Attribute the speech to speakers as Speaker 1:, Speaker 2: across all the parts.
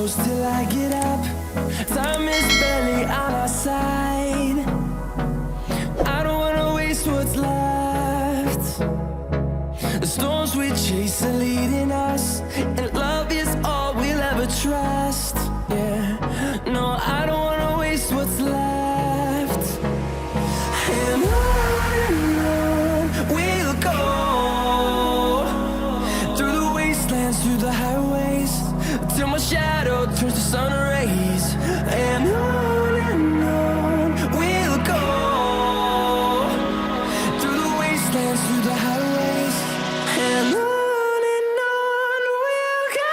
Speaker 1: close till I get up. Time is barely on our side. I don't wanna waste what's left. The storms we chase are leading us, and love is all we'll ever trust. Yeah, no, I don't wanna waste what's left. And on we'll go, through the wastelands, through the highways, till my shadow turns to sun rays. And on we'll go, through the wastelands, through the highways, and on we'll go.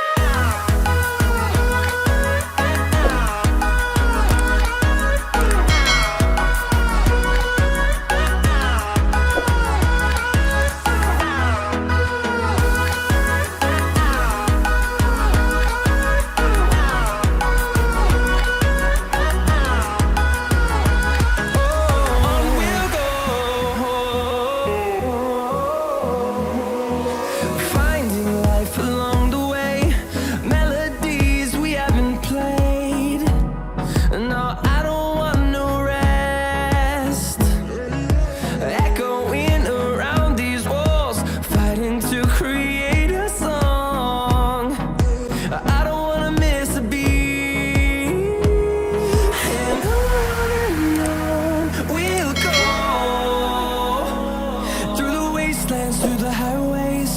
Speaker 1: Through the highways,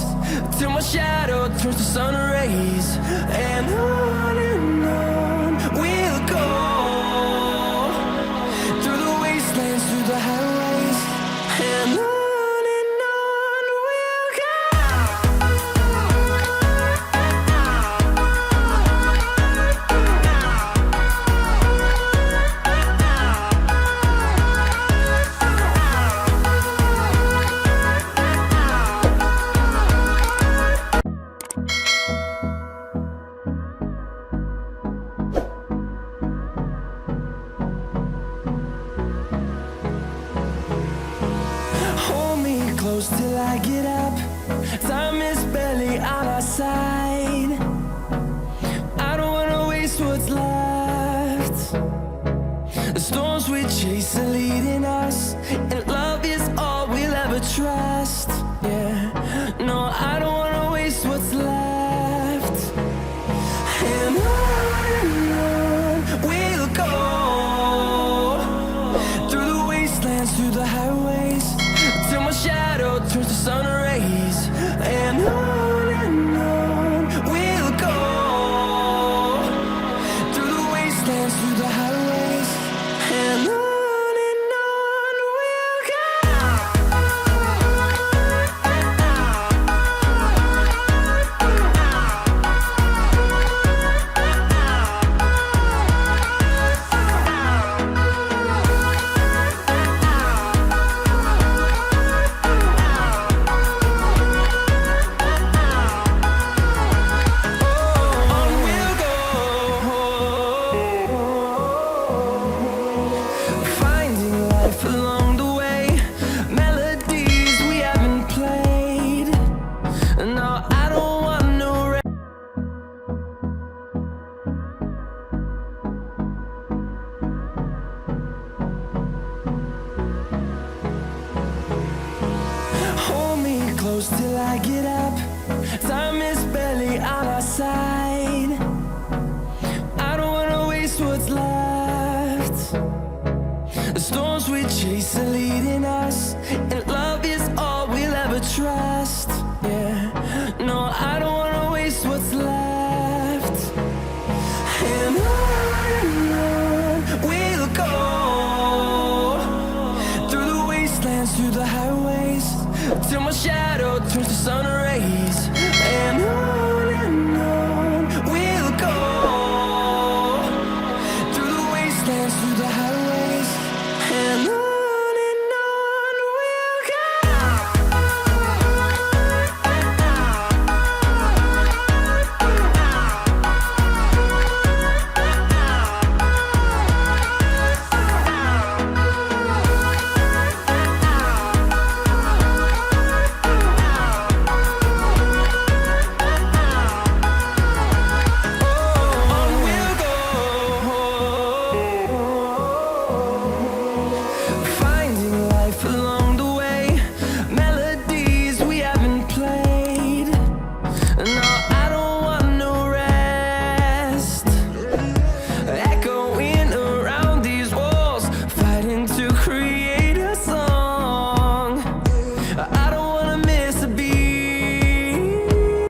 Speaker 1: till my shadow turns to sun rays. And on we'll go, through the wastelands, through the highways, and on we'll go. Close till I get up. Time is barely on our side. I don't wanna waste what's left. The storms we chase are leading us, and love is all we'll ever trust. Yeah, no, I don't wanna waste what's left. And on we'll go, through the wastelands, through the highways, till my shadow turns to sun rays. And on we'll go, through the wastelands, through the highways, and on we'll go. Close till I get up. Time is barely on our side. I don't wanna waste what's left. The storms we chase are leading us, and love is all we'll ever trust. Yeah, no, I don't wanna waste what's left. And on we'll go, through the wastelands, through the highways, till my shadow turns to sun rays.